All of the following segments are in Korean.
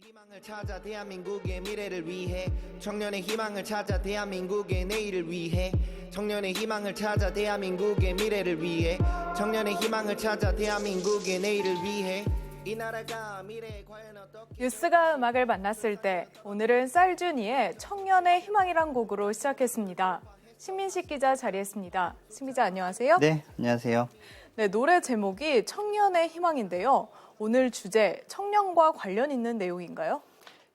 희망을 찾아 대한민국의 미래를 위해 청년의 희망을 찾아 대한민국의 내일을 위해 청년의 희망을 찾아 대한민국의 미래를 위해 청년의 희망을 찾아 대한민국의 내일을 위해 이 나라가 미래에 과연 어떻게 뉴스가 음악을 만났을 때 오늘은 쌀준이의 청년의 희망이란 곡으로 시작했습니다. 신민식 기자 자리했습니다. 신 기자 안녕하세요. 네, 안녕하세요. 네, 노래 제목이 청년의 희망인데요. 오늘 주제 청년과 관련 있는 내용인가요?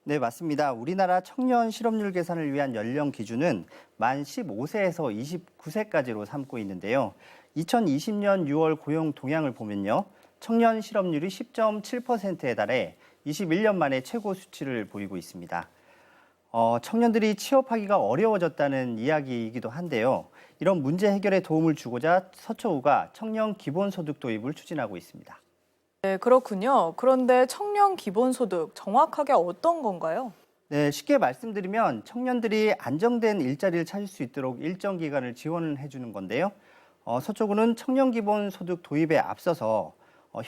네, 맞습니다. 우리나라 청년 실업률 계산을 위한 연령 기준은 만 15세에서 29세까지로 삼고 있는데요. 2020년 6월 고용 동향을 보면요. 청년 실업률이 10.7%에 달해 21년 만에 최고 수치를 보이고 있습니다. 청년들이 취업하기가 어려워졌다는 이야기이기도 한데요. 이런 문제 해결에 도움을 주고자 서초구가 청년 기본소득 도입을 추진하고 있습니다. 네, 그렇군요. 그런데 청년 기본소득 정확하게 어떤 건가요? 네, 쉽게 말씀드리면 청년들이 안정된 일자리를 찾을 수 있도록 일정 기간을 지원해 주는 건데요. 서초구는 청년 기본소득 도입에 앞서서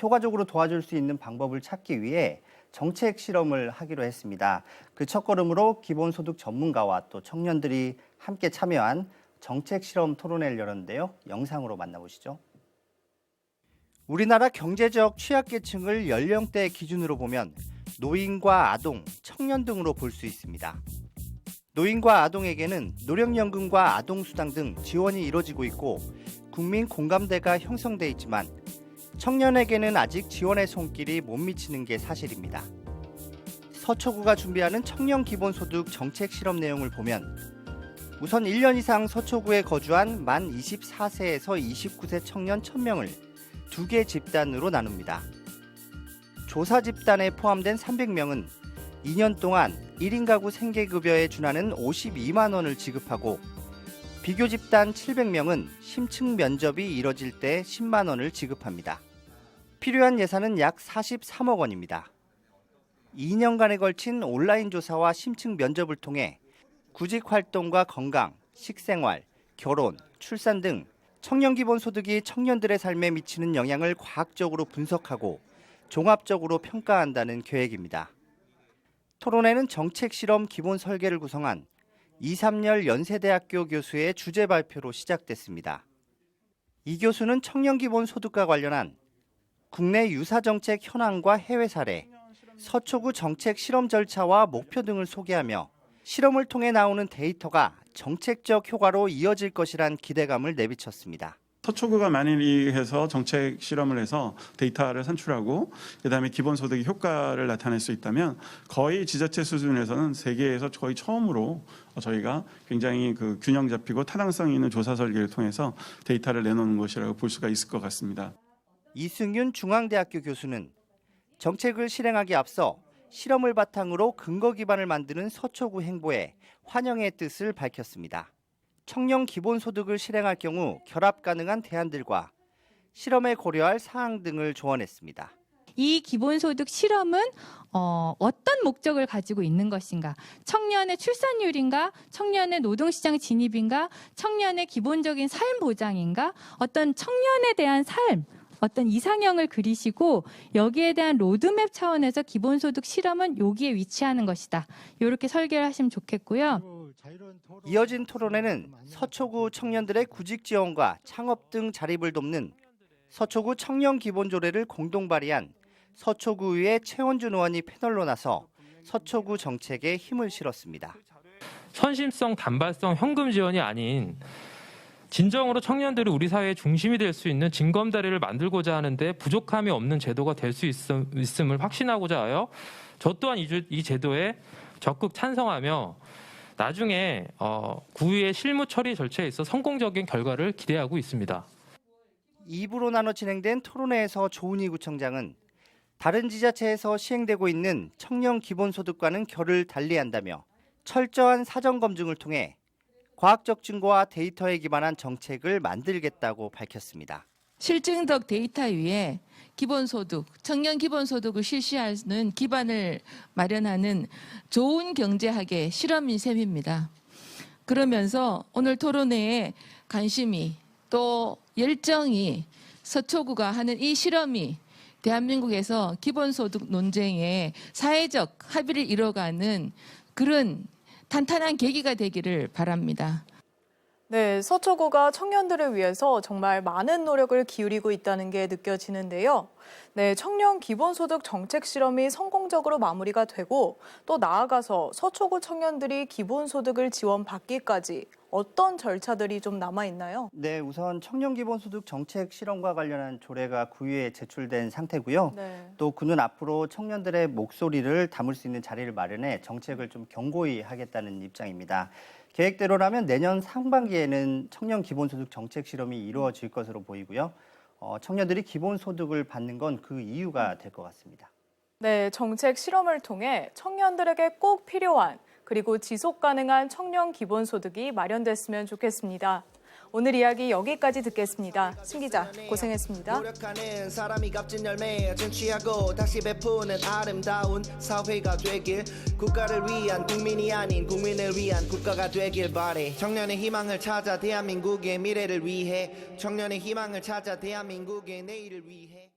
효과적으로 도와줄 수 있는 방법을 찾기 위해 정책 실험을 하기로 했습니다. 그 첫걸음으로 기본소득 전문가와 또 청년들이 함께 참여한 정책 실험 토론회를 열었는데요. 영상으로 만나보시죠. 우리나라 경제적 취약계층을 연령대 기준으로 보면 노인과 아동, 청년 등으로 볼 수 있습니다. 노인과 아동에게는 노령연금과 아동수당 등 지원이 이루어지고 있고 국민 공감대가 형성돼 있지만 청년에게는 아직 지원의 손길이 못 미치는 게 사실입니다. 서초구가 준비하는 청년 기본소득 정책 실험 내용을 보면 우선 1년 이상 서초구에 거주한 만 24세에서 29세 청년 1000명을 2개 집단으로 나눕니다. 조사 집단에 포함된 300명은 2년 동안 1인 가구 생계급여에 준하는 52만 원을 지급하고 비교 집단 700명은 심층 면접이 이뤄질 때 10만 원을 지급합니다. 필요한 예산은 약 43억 원입니다. 2년간에 걸친 온라인 조사와 심층 면접을 통해 구직 활동과 건강, 식생활, 결혼, 출산 등 청년 기본소득이 청년들의 삶에 미치는 영향을 과학적으로 분석하고 종합적으로 평가한다는 계획입니다. 토론회는 정책 실험 기본 설계를 구성한 이삼열 연세대학교 교수의 주제 발표로 시작됐습니다. 이 교수는 청년 기본소득과 관련한 국내 유사정책 현황과 해외 사례, 서초구 정책 실험 절차와 목표 등을 소개하며 실험을 통해 나오는 데이터가 정책적 효과로 이어질 것이란 기대감을 내비쳤습니다. 서초구가 만일이 해서 정책 실험을 해서 데이터를 산출하고 그다음에 기본소득의 효과를 나타낼 수 있다면 거의 지자체 수준에서는 세계에서 거의 처음으로 저희가 굉장히 그 균형 잡히고 타당성 있는 조사 설계를 통해서 데이터를 내놓는 것이라고 볼 수가 있을 것 같습니다. 이승윤 중앙대학교 교수는 정책을 실행하기 앞서 실험을 바탕으로 근거 기반을 만드는 서초구 행보에 환영의 뜻을 밝혔습니다. 청년 기본소득을 실행할 경우 결합 가능한 대안들과 실험에 고려할 사항 등을 조언했습니다. 이 기본소득 실험은 어떤 목적을 가지고 있는 것인가? 청년의 출산율인가? 청년의 노동시장 진입인가? 청년의 기본적인 삶 보장인가? 어떤 청년에 대한 삶, 어떤 이상형을 그리시고 여기에 대한 로드맵 차원에서 기본소득 실험은 여기에 위치하는 것이다. 이렇게 설계를 하시면 좋겠고요. 이어진 토론회는 서초구 청년들의 구직 지원과 창업 등 자립을 돕는 서초구 청년 기본조례를 공동 발의한 서초구의회 최원준 의원이 패널로 나서 서초구 정책에 힘을 실었습니다. 선심성, 단발성 현금 지원이 아닌 진정으로 청년들이 우리 사회의 중심이 될 수 있는 징검다리를 만들고자 하는데 부족함이 없는 제도가 될 수 있음을 확신하고자 하여 저 또한 이 제도에 적극 찬성하며 나중에 구의회 실무 처리 절차에 있어 성공적인 결과를 기대하고 있습니다. 2부로 나눠 진행된 토론회에서 조은희 구청장은 다른 지자체에서 시행되고 있는 청년 기본소득과는 결을 달리한다며 철저한 사전 검증을 통해 과학적 증거와 데이터에 기반한 정책을 만들겠다고 밝혔습니다. 실증적 데이터 위에 기본소득, 청년 기본소득을 실시하는 기반을 마련하는 좋은 경제학의 실험인 셈입니다. 그러면서 오늘 토론회에 관심이 또 열정이 서초구가 하는 이 실험이 대한민국에서 기본소득 논쟁에 사회적 합의를 이뤄가는 그런 탄탄한 계기가 되기를 바랍니다. 네, 서초구가 청년들을 위해서 정말 많은 노력을 기울이고 있다는 게 느껴지는데요. 네, 청년 기본소득 정책 실험이 성공적으로 마무리가 되고 또 나아가서 서초구 청년들이 기본소득을 지원받기까지 어떤 절차들이 좀 남아 있나요? 네, 우선 청년 기본소득 정책 실험과 관련한 조례가 구의회에 제출된 상태고요. 네. 또 구는 앞으로 청년들의 목소리를 담을 수 있는 자리를 마련해 정책을 좀 견고히 하겠다는 입장입니다. 계획대로라면 내년 상반기에는 청년 기본소득 정책 실험이 이루어질 것으로 보이고요. 청년들이 기본소득을 받는 건 그 이유가 될 것 같습니다. 네, 정책 실험을 통해 청년들에게 꼭 필요한 그리고 지속 가능한 청년 기본소득이 마련됐으면 좋겠습니다. 오늘 이야기 여기까지 듣겠습니다. 신 기자, 고생했습니다. 노력하는 사람이 값진 열매 쟁취하고 다시 베푸는 아름다운 사회가 되길 국가를 위한 국민이 아닌 국민을 위한 국가가 되길 바래. 청년의 희망을 찾아 대한민국의 미래를 위해 청년의 희망을 찾아 대한민국의 내일을 위해